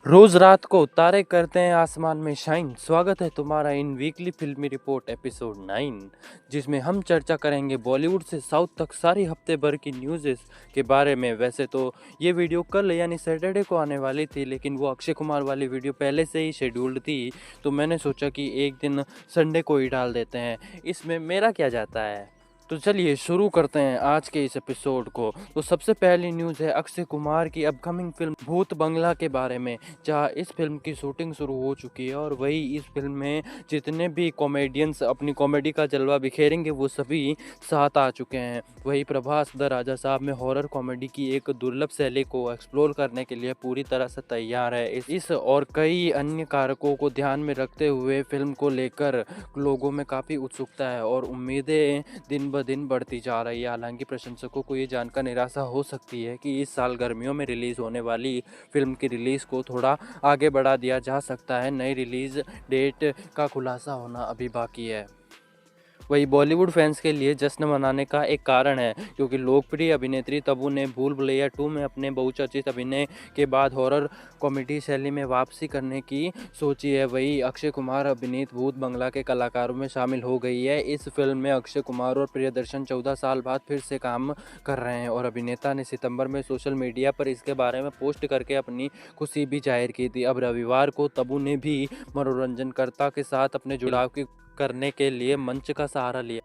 रोज रात को तारे करते हैं आसमान में शाइन। स्वागत है तुम्हारा इन वीकली फिल्मी रिपोर्ट एपिसोड 9, जिसमें हम चर्चा करेंगे बॉलीवुड से साउथ तक सारी हफ्ते भर की न्यूज़ के बारे में। वैसे तो ये वीडियो कल यानी सैटरडे को आने वाली थी, लेकिन वो अक्षय कुमार वाली वीडियो पहले से ही शेड्यूल्ड थी, तो मैंने सोचा कि एक दिन संडे को ही डाल देते हैं। इसमें मेरा क्या जाता है। तो चलिए शुरू करते हैं आज के इस एपिसोड को। तो सबसे पहली न्यूज़ है अक्षय कुमार की अपकमिंग फिल्म भूत बंगला के बारे में, जहां इस फिल्म की शूटिंग शुरू हो चुकी है और वही इस फिल्म में जितने भी कॉमेडियंस अपनी कॉमेडी का जलवा बिखेरेंगे वो सभी साथ आ चुके हैं। वही प्रभास द राजा साहब में हॉरर कॉमेडी की एक दुर्लभ शैली को एक्सप्लोर करने के लिए पूरी तरह से तैयार है। इस और कई अन्य कारकों को ध्यान में रखते हुए फिल्म को लेकर लोगों में काफ़ी उत्सुकता है और उम्मीदें दिन ब दिन बढ़ती जा रही है। हालांकि प्रशंसकों को ये जानकर निराशा हो सकती है कि इस साल गर्मियों में रिलीज़ होने वाली फिल्म की रिलीज़ को थोड़ा आगे बढ़ा दिया जा सकता है। नई रिलीज़ डेट का खुलासा होना अभी बाकी है। वही बॉलीवुड फैंस के लिए जश्न मनाने का एक कारण है, क्योंकि लोकप्रिय अभिनेत्री तब्बू ने भूल भुलैया 2 में अपने बहुचर्चित अभिनय के बाद हॉरर कॉमेडी शैली में वापसी करने की सोची है। वही अक्षय कुमार अभिनीत भूत बंगला के कलाकारों में शामिल हो गई है। इस फिल्म में अक्षय कुमार और प्रियदर्शन 14 साल बाद फिर से काम कर रहे हैं और अभिनेता ने सितंबर में सोशल मीडिया पर इसके बारे में पोस्ट करके अपनी खुशी भी जाहिर की थी। अब रविवार को तब्बू ने भी मनोरंजनकर्ता के साथ अपने जुड़ाव की करने के लिए मंच का सहारा लिया।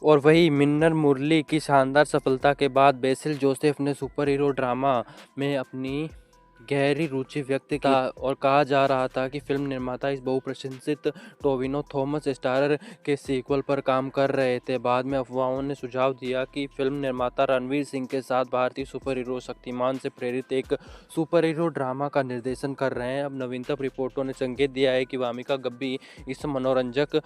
और वही मिन्नर मुरली की शानदार सफलता के बाद बेसिल जोसेफ ने सुपर हीरो ड्रामा में अपनी गहरी रुचि व्यक्त की और कहा जा रहा था कि फिल्म निर्माता इस बहुप्रशंसित टोविनो थॉमस स्टारर के सीक्वल पर काम कर रहे थे। बाद में अफवाहों ने सुझाव दिया कि फिल्म निर्माता रणवीर सिंह के साथ भारतीय सुपर हीरो शक्तिमान से प्रेरित एक सुपर हीरो ड्रामा का निर्देशन कर रहे हैं। अब नवीनतम रिपोर्टों ने संकेत दिया है कि वामिका गब्बी इस मनोरंजक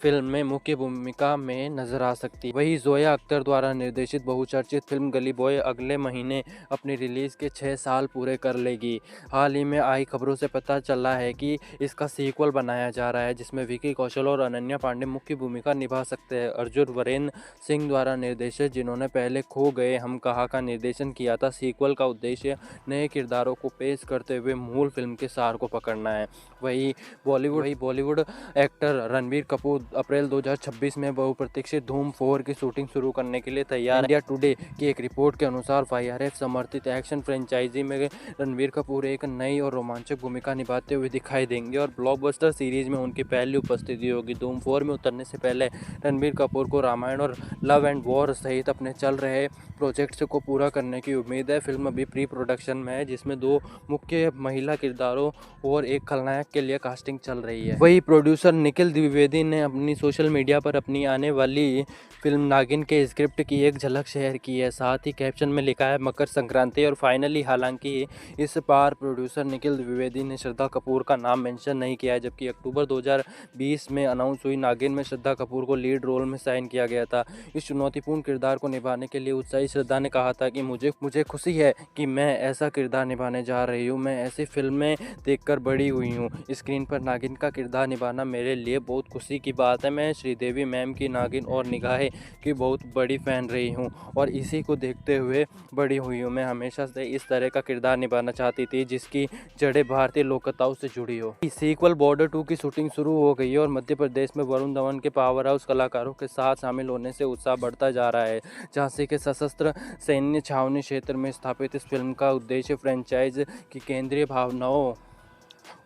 फिल्म में मुख्य भूमिका में नजर आ सकती है। वही जोया अख्तर द्वारा निर्देशित बहुचर्चित फिल्म गली बॉय अगले महीने अपनी रिलीज के 6 साल पूरे कर लेगी। हाल ही में आई खबरों से पता चला है कि इसका सीक्वल बनाया जा रहा है, जिसमें विकी कौशल और अनन्या पांडे मुख्य भूमिका निभा सकते हैं। अर्जुन वरेन सिंह द्वारा निर्देशित, जिन्होंने पहले खो गए हम कहा का निर्देशन किया था। सीक्वल का उद्देश्य नए किरदारों को पेश करते हुए मूल फिल्म के सार को पकड़ना है। वही बॉलीवुड एक्टर रणबीर कपूर अप्रैल 2026 में बहुप्रतीक्षित धूम 4 की शूटिंग शुरू करने के लिए तैयार है। इंडिया टुडे की एक रिपोर्ट के अनुसार YRF समर्थित एक्शन फ्रेंचाइजी में रणबीर कपूर एक नई और रोमांचक भूमिका निभाते हुए दिखाई देंगे और ब्लॉकबस्टर सीरीज में उनकी पहली उपस्थिति होगी। धूम 4 में उतरने से पहले रणबीर कपूर को रामायण और लव एंड वॉर सहित अपने चल रहे प्रोजेक्ट्स को पूरा करने की उम्मीद है। फिल्म अभी प्री प्रोडक्शन में है, जिसमें 2 मुख्य महिला किरदारों और एक खलनायक के लिए कास्टिंग चल रही है। वही प्रोड्यूसर निखिल द्विवेदी ने अपनी सोशल मीडिया पर अपनी आने वाली फिल्म नागिन के स्क्रिप्ट की एक झलक शेयर की है। साथ ही कैप्शन में लिखा है मकर संक्रांति और फाइनली। हालांकि इस बार प्रोड्यूसर निखिल द्विवेदी ने श्रद्धा कपूर का नाम मेंशन नहीं किया है, जबकि अक्टूबर 2020 में अनाउंस हुई नागिन में श्रद्धा कपूर को लीड रोल में साइन किया गया था। इस चुनौतीपूर्ण किरदार को निभाने के लिए उत्साही श्रद्धा ने कहा था कि मुझे खुशी है कि मैं ऐसा किरदार निभाने जा रही हूँ। मैं ऐसी फिल्में देखकर बड़ी हुई हूँ। स्क्रीन पर नागिन का किरदार निभाना मेरे लिए बहुत खुशी की बात है। मैं श्रीदेवी मैम की नागिन और निगाहे की बहुत बड़ी फैन रही हूँ और इसी को देखते हुए बड़ी हुई हूँ। मैं हमेशा से इस तरह का किरदार निभाना चाहती थी जिसकी जड़ें भारतीय लोक कथाओं से जुड़ी हो। सीक्वल बॉर्डर 2 की शूटिंग शुरू हो गई है और मध्य प्रदेश में वरुण धवन के पावर हाउस कलाकारों के साथ शामिल होने से उत्साह बढ़ता जा रहा है। झांसी के सशस्त्र सैन्य छावनी क्षेत्र में स्थापित इस फिल्म का उद्देश्य फ्रेंचाइज की केंद्रीय भावनाओं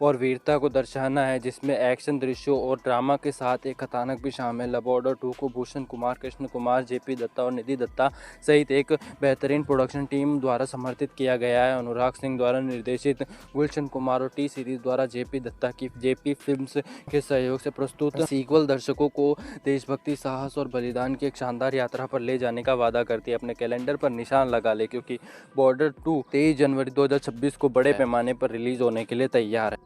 और वीरता को दर्शाना है, जिसमें एक्शन दृश्यों और ड्रामा के साथ एक कथानक भी शामिल है। बॉर्डर 2 को भूषण कुमार, कृष्ण कुमार, JP दत्ता और निधि दत्ता सहित एक बेहतरीन प्रोडक्शन टीम द्वारा समर्थित किया गया है। अनुराग सिंह द्वारा निर्देशित गुलशन कुमार और T सीरीज द्वारा JP दत्ता की JP फिल्म्स के सहयोग से प्रस्तुत सीक्वल दर्शकों को देशभक्ति, साहस और बलिदान की एक शानदार यात्रा पर ले जाने का वादा करती है। अपने कैलेंडर पर निशान लगा ले, क्योंकि बॉर्डर 2 23 जनवरी 2026 को बड़े पैमाने पर रिलीज होने के लिए तैयार है।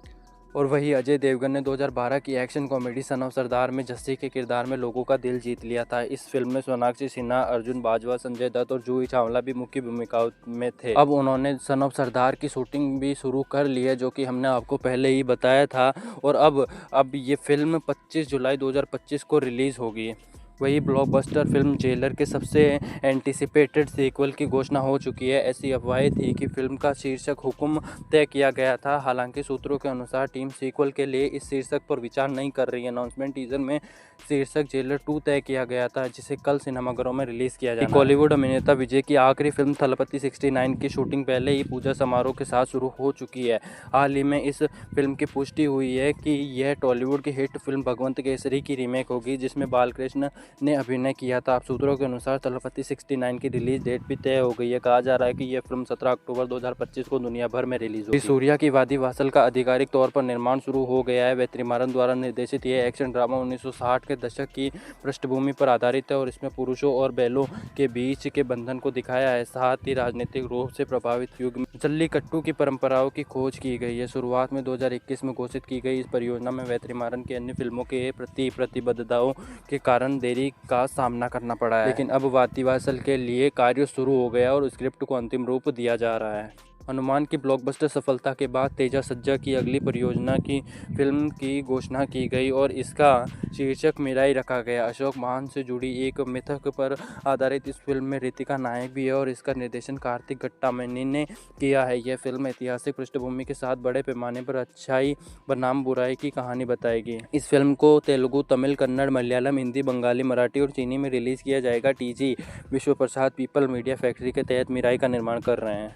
और वही अजय देवगन ने 2012 की एक्शन कॉमेडी सन ऑफ सरदार में जस्सी के किरदार में लोगों का दिल जीत लिया था। इस फिल्म में सोनाक्षी सिन्हा, अर्जुन बाजवा, संजय दत्त और जूही चावला भी मुख्य भूमिकाओं में थे। अब उन्होंने सन ऑफ सरदार की शूटिंग भी शुरू कर ली है, जो कि हमने आपको पहले ही बताया था। और अब ये फिल्म 25 जुलाई 2025 को रिलीज़ होगी। वही ब्लॉकबस्टर फिल्म जेलर के सबसे एंटिसिपेटेड सीक्वल की घोषणा हो चुकी है। ऐसी अफवाहें थी कि फिल्म का शीर्षक हुक्म तय किया गया था। हालांकि सूत्रों के अनुसार टीम सीक्वल के लिए इस शीर्षक पर विचार नहीं कर रही है। अनाउंसमेंट टीजर में शीर्षक जेलर 2 तय किया गया था, जिसे कल सिनेमाघरों में रिलीज किया जाएगा। बॉलीवुड अभिनेता विजय की आखिरी फिल्म थलपति 69 की शूटिंग पहले ही पूजा समारोह के साथ शुरू हो चुकी है। हाल ही में इस फिल्म की पुष्टि हुई है कि यह टॉलीवुड की हिट फिल्म भगवंत केसरी की रीमेक होगी, जिसमें बालकृष्ण ने अभिनय किया था। सूत्रों के अनुसार थलपति 69 की रिलीज डेट भी तय हो गई है। कहा जा रहा है कि यह फिल्म 17 अक्टूबर 2025 को दुनिया भर में रिलीज होगी। सूर्या की वादी वासल का आधिकारिक तौर पर निर्माण शुरू हो गया है। वेत्रिमारन द्वारा निर्देशित यह एक्शन ड्रामा 1960 के दशक की पृष्ठभूमि पर आधारित है और इसमें पुरुषों और बैलों के बीच के बंधन को दिखाया है। साथ ही राजनीतिक रूप से प्रभावित युग में जल्लीकट्टू की परंपराओं की खोज की गई है। शुरुआत में 2021 में घोषित की गई इस परियोजना में वेत्रिमारन की अन्य फिल्मों के प्रति प्रतिबद्धताओं के कारण देरी का सामना करना पड़ा है, लेकिन अब वादी वासल के लिए कार्य शुरू हो गया और स्क्रिप्ट को अंतिम रूप दिया जा रहा है। हनुमान की ब्लॉकबस्टर सफलता के बाद तेजा सज्जा की अगली परियोजना की फिल्म की घोषणा की गई और इसका शीर्षक मिराई रखा गया। अशोक महान से जुड़ी एक मिथक पर आधारित इस फिल्म में रितिका नायक भी है और इसका निर्देशन कार्तिक गट्टामनी ने किया है। यह फिल्म ऐतिहासिक पृष्ठभूमि के साथ बड़े पैमाने पर अच्छाई बनाम बुराई की कहानी बताएगी। इस फिल्म को तेलुगु, तमिल, कन्नड़, मलयालम, हिंदी, बंगाली, मराठी और चीनी में रिलीज किया जाएगा। टीजी विश्व प्रसाद पीपल मीडिया फैक्ट्री के तहत मिराई का निर्माण कर रहे हैं।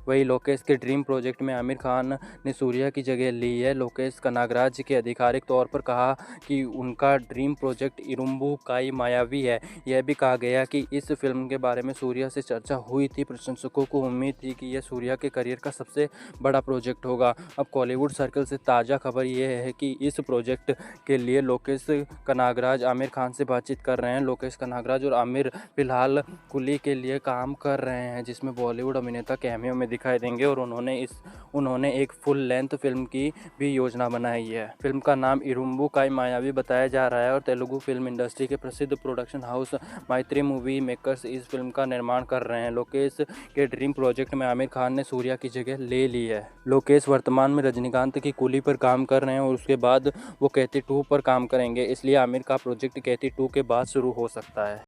वही लोकेश के ड्रीम प्रोजेक्ट में आमिर खान ने सूर्या की जगह ली है। लोकेश कनागराज के आधिकारिक तौर पर कहा कि उनका ड्रीम प्रोजेक्ट इरुम्बु काई मायावी है। यह भी कहा गया कि इस फिल्म के बारे में सूर्या से चर्चा हुई थी। प्रशंसकों को उम्मीद थी कि यह सूर्या के करियर का सबसे बड़ा प्रोजेक्ट होगा। अब बॉलीवुड सर्कल से ताज़ा खबर यह है कि इस प्रोजेक्ट के लिए लोकेश कनागराज आमिर खान से बातचीत कर रहे हैं। लोकेश कनागराज और आमिर फिलहाल कुली के लिए काम कर रहे हैं, जिसमें बॉलीवुड अभिनेता कैमियो में दिखाई देंगे और उन्होंने एक फुल लेंथ फिल्म की भी योजना बनाई है। फिल्म का नाम इरुम्बु काई मायावी बताया जा रहा है और तेलुगु फिल्म इंडस्ट्री के प्रसिद्ध प्रोडक्शन हाउस मैत्री मूवी मेकर्स इस फिल्म का निर्माण कर रहे हैं। लोकेश के ड्रीम प्रोजेक्ट में आमिर खान ने सूर्या की जगह ले ली है। लोकेश वर्तमान में रजनीकांत की कुली पर काम कर रहे हैं और उसके बाद वो कैथी 2 पर काम करेंगे, इसलिए आमिर का प्रोजेक्ट कैथी 2 के बाद शुरू हो सकता है।